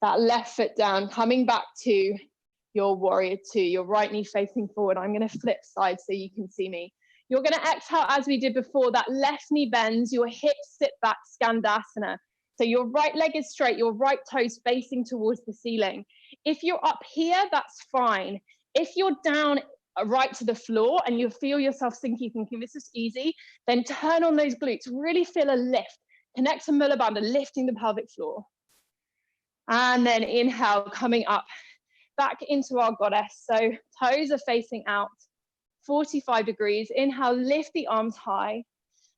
Speaker 2: that left foot down, coming back to your warrior 2, your right knee facing forward. I'm going to flip sides so you can see me. You're going to exhale as we did before. That left knee bends, your hips sit back, Skandasana. So your right leg is straight, your right toes facing towards the ceiling. If you're up here, that's fine. If you're down right to the floor and you feel yourself sinking, thinking this is easy, then turn on those glutes, really feel a lift. Connect to Mula Bandha, lifting the pelvic floor. And then inhale, coming up, back into our goddess. So toes are facing out, 45 degrees. Inhale, lift the arms high,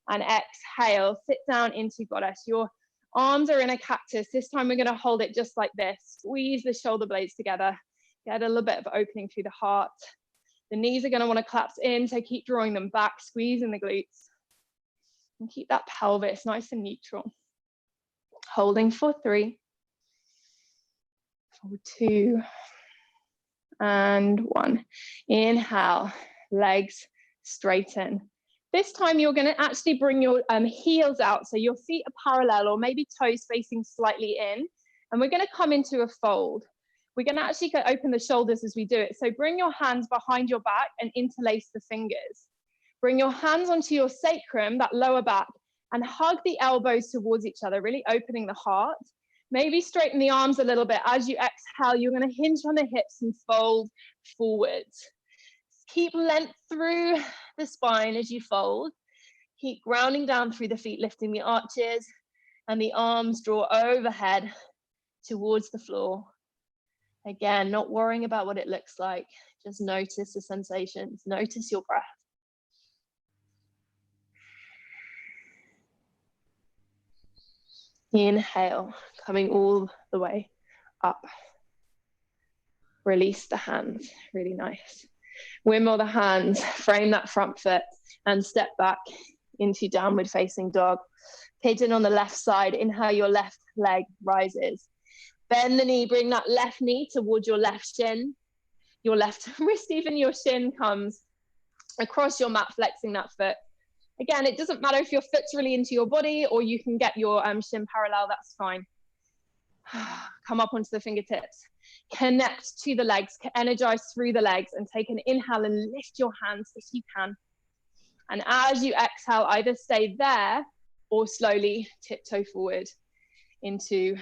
Speaker 2: and exhale, sit down into goddess. Your arms are in a cactus. This time we're going to hold it just like this. Squeeze the shoulder blades together. Get a little bit of opening through the heart. The knees are going to want to collapse in, so keep drawing them back, squeezing the glutes. And keep that pelvis nice and neutral. Holding for 3, for 2, and 1. Inhale, legs straighten. This time you're going to actually bring your heels out, so your feet are parallel or maybe toes facing slightly in, and we're going to come into a fold. We're going to actually open the shoulders as we do it, so bring your hands behind your back and interlace the fingers. Bring your hands onto your sacrum, that lower back, and hug the elbows towards each other, really opening the heart. Maybe straighten the arms a little bit. As you exhale, you're going to hinge on the hips and fold forwards. Keep length through the spine as you fold. Keep grounding down through the feet, lifting the arches, and the arms draw overhead towards the floor. Again, not worrying about what it looks like. Just notice the sensations. Notice your breath. Inhale, coming all the way up. Release the hands. Really nice. Wimble the hands, frame that front foot, and step back into downward facing dog. Pigeon on the left side. Inhale, your left leg rises. Bend the knee, bring that left knee towards your left shin. Your left wrist, even your shin comes across your mat, flexing that foot. Again, it doesn't matter if your foot's really into your body or you can get your shin parallel, that's fine. Come up onto the fingertips. Connect to the legs, energize through the legs, and take an inhale and lift your hands if you can. And as you exhale, either stay there or slowly tiptoe forward into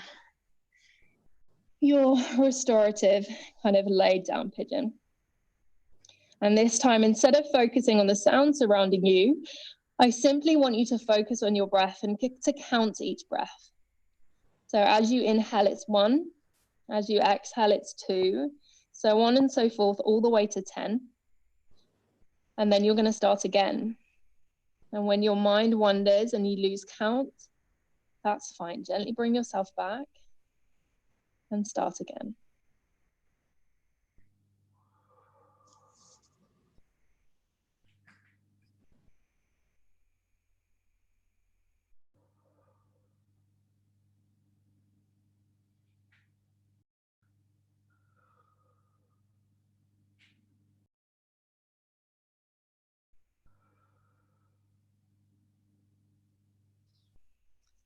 Speaker 2: your restorative kind of laid down pigeon. And this time, instead of focusing on the sound surrounding you, I simply want you to focus on your breath and to count each breath. So as you inhale, it's 1. As you exhale, it's 2. So on and so forth, all the way to 10. And then you're going to start again. And when your mind wanders and you lose count, that's fine. Gently bring yourself back and start again.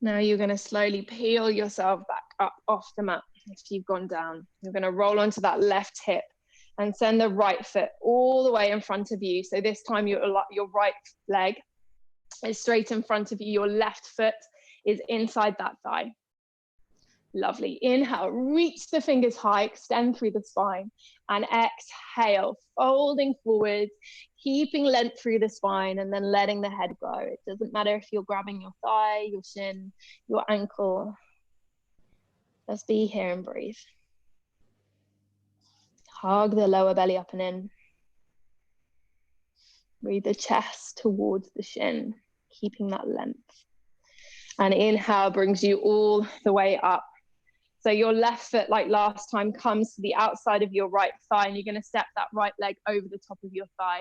Speaker 2: Now you're going to slowly peel yourself back up off the mat if you've gone down. You're going to roll onto that left hip and send the right foot all the way in front of you. So this time your right leg is straight in front of you. Your left foot is inside that thigh. Lovely. Inhale, reach the fingers high, extend through the spine, and exhale, folding forward, keeping length through the spine, and then letting the head go. It doesn't matter if you're grabbing your thigh, your shin, your ankle. Let's be here and breathe. Hug the lower belly up and in. Breathe the chest towards the shin, keeping that length. And inhale brings you all the way up. So your left foot, like last time, comes to the outside of your right thigh, and you're going to step that right leg over the top of your thigh.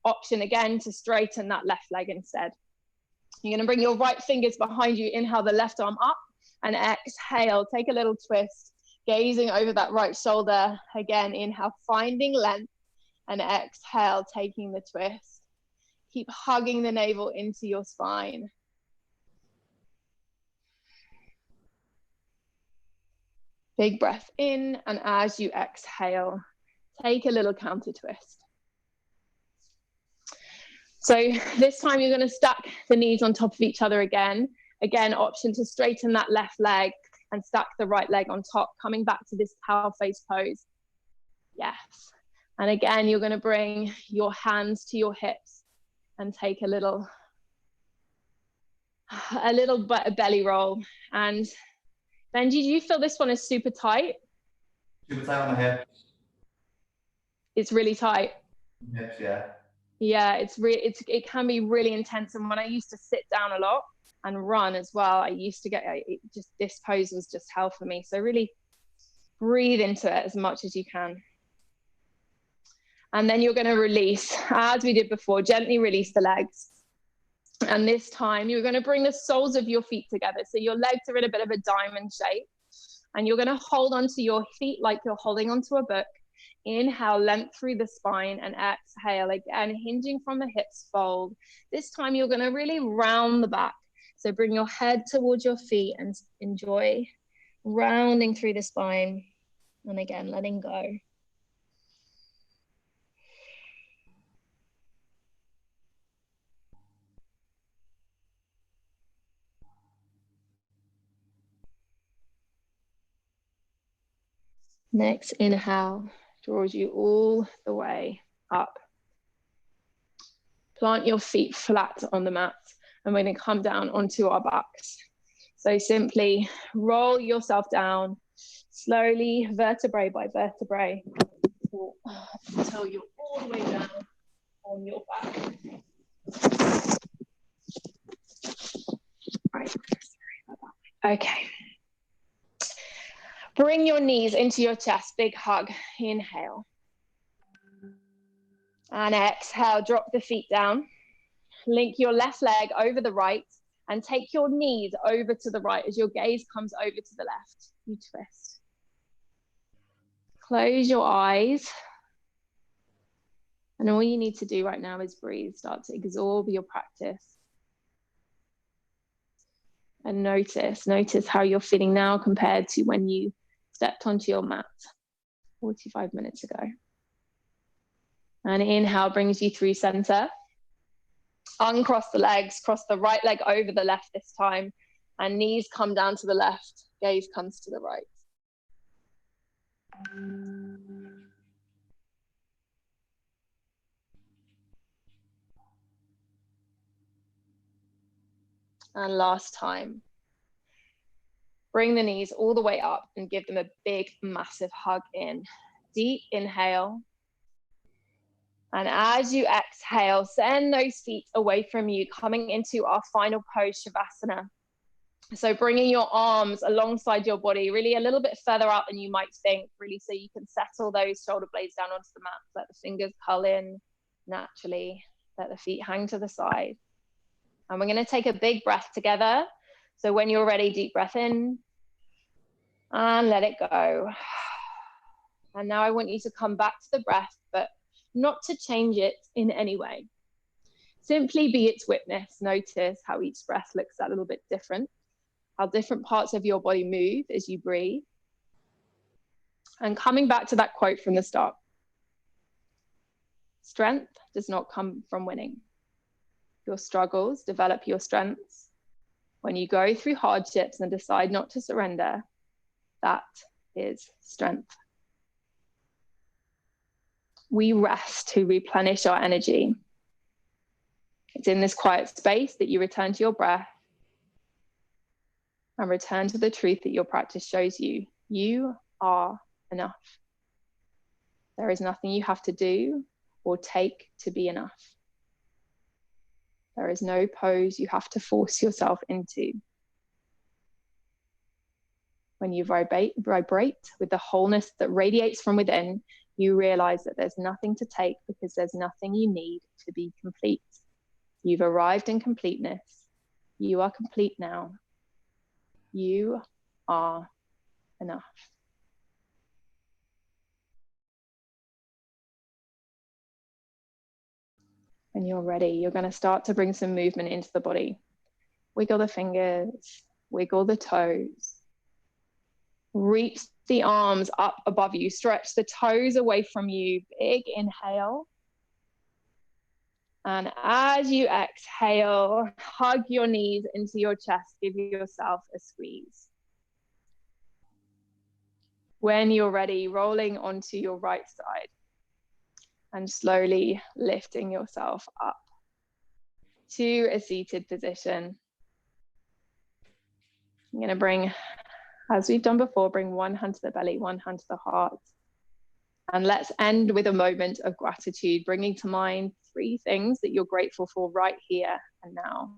Speaker 2: Option again to straighten that left leg instead. You're going to bring your right fingers behind you. Inhale the left arm up, and exhale. Take a little twist, gazing over that right shoulder. Again, inhale, finding length, and exhale, taking the twist. Keep hugging the navel into your spine. Big breath in, and as you exhale, take a little counter twist. So this time you're going to stack the knees on top of each other again. Again, option to straighten that left leg and stack the right leg on top, coming back to this cow face pose. Yes. And again, you're going to bring your hands to your hips and take a little belly roll. And Benji, do you feel this one is super tight?
Speaker 3: Super tight on the hips.
Speaker 2: It's really tight.
Speaker 3: Hips, yeah.
Speaker 2: Yeah, it can be really intense. And when I used to sit down a lot and run as well, I used to this pose was just hell for me. So really breathe into it as much as you can. And then you're going to release, as we did before, gently release the legs. And this time you're going to bring the soles of your feet together. So your legs are in a bit of a diamond shape. And you're going to hold onto your feet like you're holding onto a book. Inhale, length through the spine, and exhale again, hinging from the hips, fold. This time you're going to really round the back. So bring your head towards your feet and enjoy rounding through the spine. And again, letting go. Next inhale draws you all the way up. Plant your feet flat on the mat, and we're going to come down onto our backs. So simply roll yourself down slowly, vertebrae by vertebrae, until you're all the way down on your back. Right. Sorry about that. Okay. Bring your knees into your chest, big hug. Inhale. And exhale, drop the feet down. Link your left leg over the right and take your knees over to the right as your gaze comes over to the left. You twist. Close your eyes. And all you need to do right now is breathe. Start to absorb your practice. And notice how you're feeling now compared to when you stepped onto your mat 45 minutes ago. And inhale brings you through center. Uncross the legs, cross the right leg over the left this time. And knees come down to the left, gaze comes to the right. And last time. Bring the knees all the way up and give them a big, massive hug in. Deep inhale. And as you exhale, send those feet away from you, coming into our final pose, Savasana. So bringing your arms alongside your body, really a little bit further out than you might think, really, so you can settle those shoulder blades down onto the mat. Let the fingers curl in naturally. Let the feet hang to the side. And we're going to take a big breath together. So when you're ready, deep breath in and let it go. And now I want you to come back to the breath, but not to change it in any way. Simply be its witness. Notice how each breath looks a little bit different, how different parts of your body move as you breathe. And coming back to that quote from the start, strength does not come from winning. Your struggles develop your strengths. When you go through hardships and decide not to surrender, that is strength. We rest to replenish our energy. It's in this quiet space that you return to your breath and return to the truth that your practice shows you. You are enough. There is nothing you have to do or take to be enough. There is no pose you have to force yourself into. When you vibrate with the wholeness that radiates from within, you realize that there's nothing to take because there's nothing you need to be complete. You've arrived in completeness. You are complete now. You are enough. When you're ready, you're going to start to bring some movement into the body. Wiggle the fingers, wiggle the toes. Reach the arms up above you, stretch the toes away from you. Big inhale. And as you exhale, hug your knees into your chest, give yourself a squeeze. When you're ready, rolling onto your right side and slowly lifting yourself up to a seated position. I'm going to bring, as we've done before, bring one hand to the belly, one hand to the heart. And let's end with a moment of gratitude, bringing to mind 3 things that you're grateful for right here and now.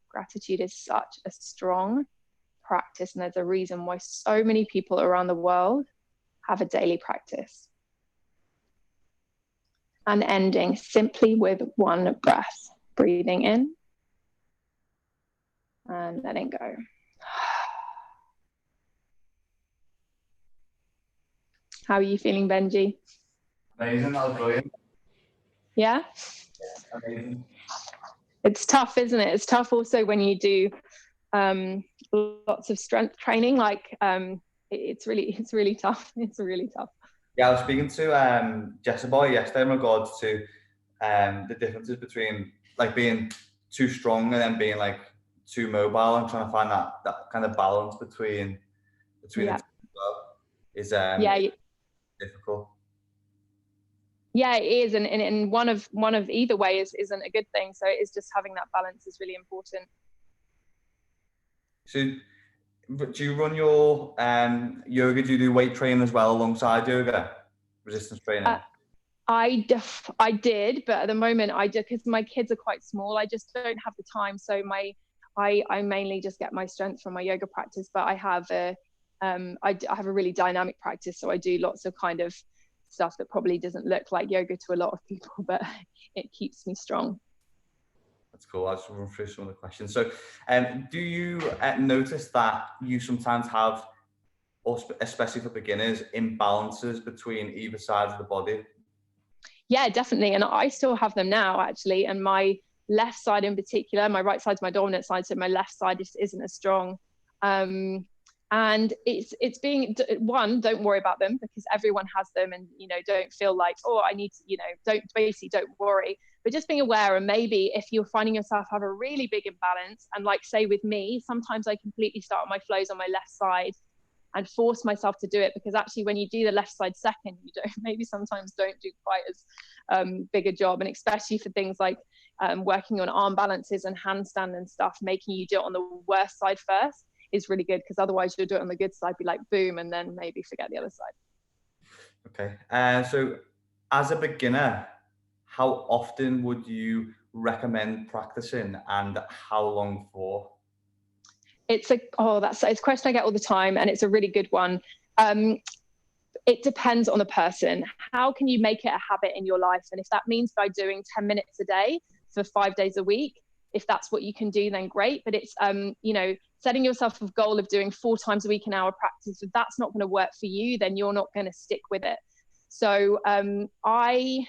Speaker 2: Gratitude is such a strong practice, and there's a reason why so many people around the world have a daily practice. And ending simply with one breath, breathing in and letting go. How are you feeling, Benji?
Speaker 3: Amazing, that was brilliant.
Speaker 2: Yeah?
Speaker 3: Yeah, amazing.
Speaker 2: It's tough, isn't it? It's tough also when you do lots of strength training. Like it's really tough. It's really tough.
Speaker 3: Yeah, I was speaking to Jessica yesterday in regards to the differences between like being too strong and then being like too mobile, and trying to find that kind of balance between
Speaker 2: Yeah.
Speaker 3: the two as well is difficult.
Speaker 2: Yeah, it is, and one of either way isn't a good thing. So it's just having that balance is really important.
Speaker 3: So, do you run your yoga? Do you do weight training as well alongside yoga, resistance training?
Speaker 2: I did, but at the moment because my kids are quite small, I just don't have the time. So I mainly just get my strength from my yoga practice, but I have a really dynamic practice. So I do lots of kind of stuff that probably doesn't look like yoga to a lot of people, but it keeps me strong.
Speaker 3: That's cool. I'll just run through some of the questions. So, do you notice that you sometimes have, or especially for beginners, imbalances between either side of the body?
Speaker 2: Yeah, definitely. And I still have them now, actually. And my left side in particular, my right side's my dominant side, so my left side just isn't as strong. And it's being, one, don't worry about them because everyone has them, and, don't feel like, oh, I need to, don't worry, but just being aware. And maybe if you're finding yourself have a really big imbalance, and like say with me, sometimes I completely start my flows on my left side and force myself to do it, because actually when you do the left side second, you sometimes don't do quite as big a job. And especially for things like working on arm balances and handstand and stuff, making you do it on the worst side first is really good, because otherwise you'll do it on the good side, be like boom, and then maybe forget the other side.
Speaker 3: Okay. So as a beginner, how often would you recommend practicing, and how long for?
Speaker 2: It's a question I get all the time, and it's a really good one. It depends on the person. How can you make it a habit in your life? And if that means by doing 10 minutes a day for 5 days a week, if that's what you can do, then great. But it's, setting yourself a goal of doing 4 times a week an hour practice, if that's not going to work for you, then you're not going to stick with it. So I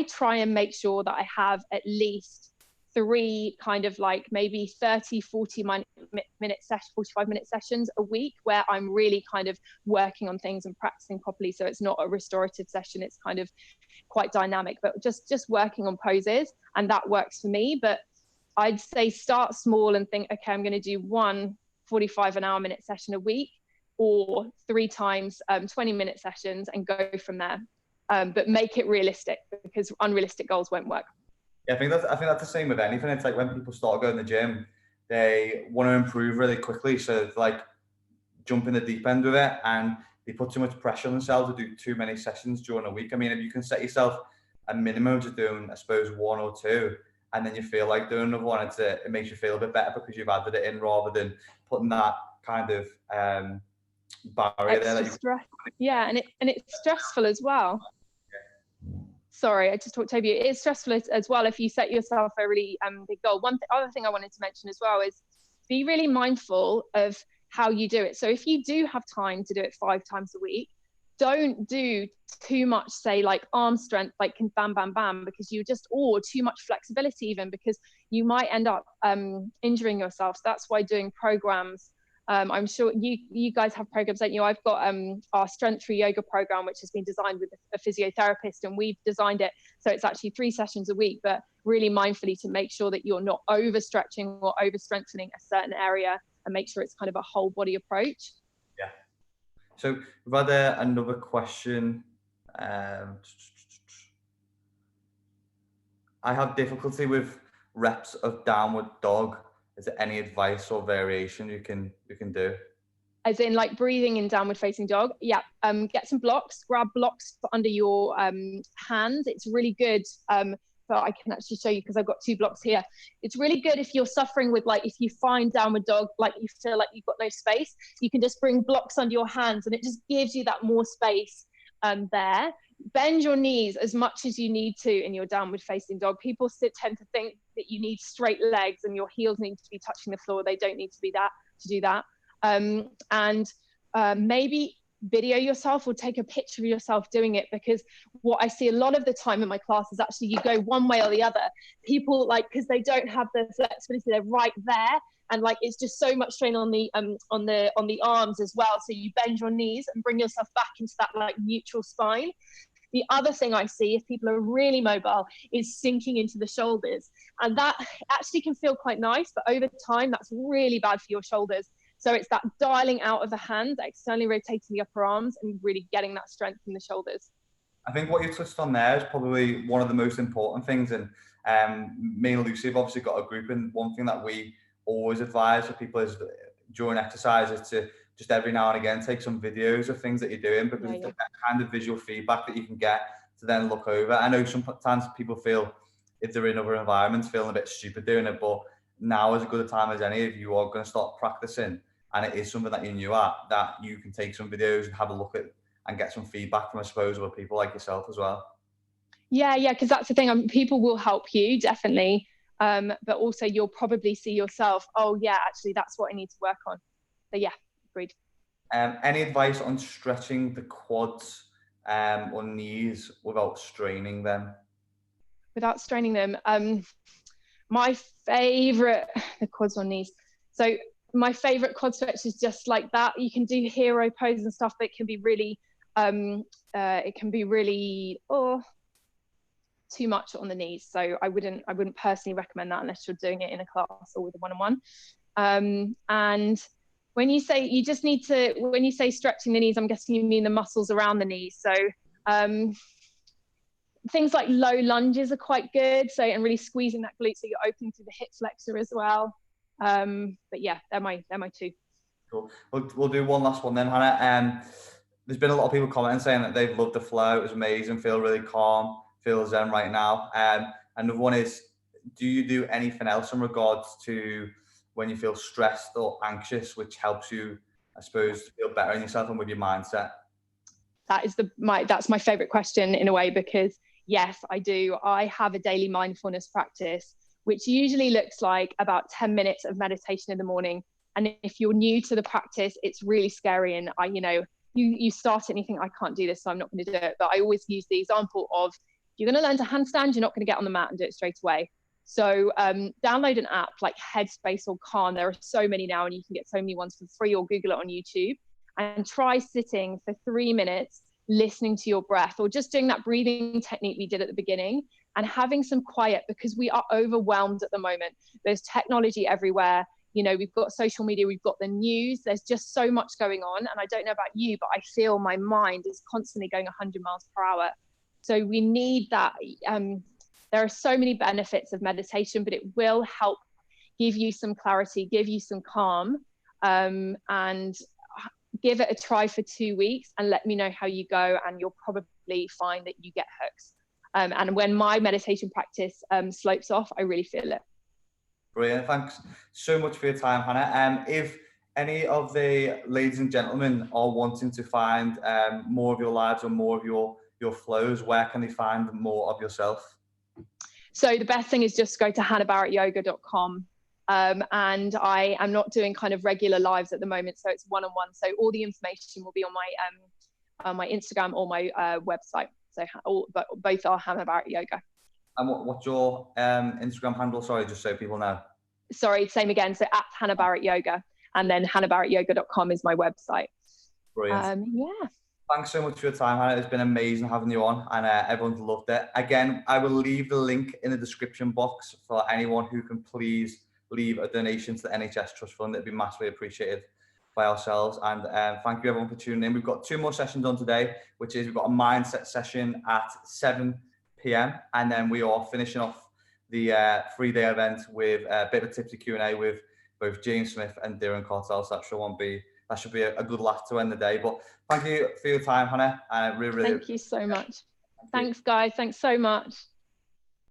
Speaker 2: try and make sure that I have at least 3 kind of like maybe 30, 45 minute sessions a week where I'm really kind of working on things and practicing properly. So it's not a restorative session, it's kind of quite dynamic, but just working on poses, and that works for me. But I'd say start small and think, okay, I'm going to do 1 45-minute session a week, or 3 times 20-minute sessions, and go from there. But make it realistic, because unrealistic goals won't work.
Speaker 3: Yeah, I think that's the same with anything. It's like when people start going to the gym, they want to improve really quickly, so like jump in the deep end with it, and they put too much pressure on themselves to do too many sessions during a week. I mean, if you can set yourself a minimum to doing, I suppose, 1 or 2, and then you feel like doing another one, it makes you feel a bit better because you've added it in, rather than putting that kind of barrier
Speaker 2: Extra
Speaker 3: there.
Speaker 2: Stress. Yeah, and it's stressful as well. Sorry, I just talked over you. It's stressful as well if you set yourself a really big goal. Other thing I wanted to mention as well is be really mindful of how you do it. So if you do have time to do it 5 times a week, don't do too much, say like arm strength, like bam, bam, bam, because or too much flexibility even, because you might end up injuring yourself. So that's why doing programs, I'm sure you guys have programs, don't you? I've got our Strength Through Yoga program, which has been designed with a physiotherapist, and we've designed it so it's actually 3 sessions a week, but really mindfully to make sure that you're not overstretching or over strengthening a certain area, and make sure it's kind of a whole body approach.
Speaker 3: Yeah. So we've had another question. I have difficulty with reps of downward dog. Is there any advice or variation you can do?
Speaker 2: As in like breathing in downward facing dog? Yeah. Get some blocks, grab blocks under your hands. It's really good. So I can actually show you, because I've got 2 blocks here. It's really good if you're suffering with, like, if you find downward dog, like you feel like you've got no space, you can just bring blocks under your hands, and it just gives you that more space there. Bend your knees as much as you need to in your downward facing dog. People tend to think that you need straight legs and your heels need to be touching the floor. They don't need to be to do that. Maybe video yourself or take a picture of yourself doing it, because what I see a lot of the time in my class is actually you go one way or the other. People, like, because they don't have the flexibility, they're right there, and like it's just so much strain on the arms as well. So you bend your knees and bring yourself back into that like neutral spine. The other thing I see, if people are really mobile, is sinking into the shoulders, and that actually can feel quite nice, but over time that's really bad for your shoulders. So it's that dialing out of the hands, externally rotating the upper arms, and really getting that strength in the shoulders.
Speaker 3: I think what you touched on there is probably one of the most important things. And me and Lucy have obviously got a group, and one thing that we always advise for people is during exercise is to just every now and again take some videos of things that you're doing, because it's that kind of visual feedback that you can get to then look over. I know sometimes people feel, if they're in other environments, feeling a bit stupid doing it, but now is as good a time as any if you are going to start practicing, and it is something that you're new at, that you can take some videos and have a look at and get some feedback from, I suppose, other people like yourself as well.
Speaker 2: Yeah, because that's the thing. People will help you, definitely. But also you'll probably see yourself, oh yeah, actually that's what I need to work on. So yeah, agreed.
Speaker 3: Any advice on stretching the quads or knees without straining them?
Speaker 2: Without straining them. My favorite, the quads or knees. So my favorite quad stretch is just like that. You can do hero pose and stuff, but it can be really, too much on the knees. So I wouldn't personally recommend that unless you're doing it in a class or with a one-on-one. And when you say when you say stretching the knees, I'm guessing you mean the muscles around the knees. So things like low lunges are quite good. So, and really squeezing that glute so you're opening through the hip flexor as well. But yeah, they're my 2.
Speaker 3: Cool. We'll do one last one then, Hannah. There's been a lot of people commenting saying that they've loved the flow. It was amazing. Feel really calm. feel zen right now. Another one is, do you do anything else in regards to when you feel stressed or anxious, which helps you, I suppose, to feel better in yourself and with your mindset?
Speaker 2: That's my favorite question in a way, because yes, I do. I have a daily mindfulness practice, which usually looks like about 10 minutes of meditation in the morning. And if you're new to the practice, it's really scary. And you start it and you think, I can't do this, so I'm not going to do it. But I always use the example of, if you're going to learn to handstand, you're not going to get on the mat and do it straight away. So download an app like Headspace or Calm. There are so many now, and you can get so many ones for free, or Google it on YouTube, and try sitting for 3 minutes, listening to your breath, or just doing that breathing technique we did at the beginning, and having some quiet, because we are overwhelmed at the moment. There's technology everywhere. We've got social media, we've got the news, there's just so much going on. And I don't know about you, but I feel my mind is constantly going 100 miles per hour. So we need that. There are so many benefits of meditation, but it will help give you some clarity, give you some calm, and give it a try for 2 weeks and let me know how you go. And you'll probably find that you get hooks. And when my meditation practice slopes off, I really feel it.
Speaker 3: Brilliant. Thanks so much for your time, Hannah. If any of the ladies and gentlemen are wanting to find more of your lives or more of your flows, where can they find more of yourself?
Speaker 2: So the best thing is just go to hannahbarrettyoga.com. And I am not doing kind of regular lives at the moment, so it's one-on-one. So all the information will be on my Instagram or my website. So but both are Hannah Barrett Yoga.
Speaker 3: And what's your Instagram handle? Sorry, just so people know.
Speaker 2: Sorry, same again. So at Hannah Barrett Yoga, and then hannahbarrettyoga.com is my website.
Speaker 3: Brilliant.
Speaker 2: Yeah.
Speaker 3: Thanks so much for your time, Hannah. It's been amazing having you on, and everyone's loved it. Again, I will leave the link in the description box for anyone who can please leave a donation to the NHS Trust Fund. It'd be massively appreciated by ourselves. And thank you everyone for tuning in. We've got 2 more sessions on today, which is we've got a mindset session at 7 p.m. and then we are finishing off the 3-day event with a bit of a tipsy Q&A with both James Smith and Darren Cartel. So that should be a good laugh to end the day. But thank you for your time, Hannah. Really
Speaker 2: Thank you so much. Thanks, guys. Thanks so much.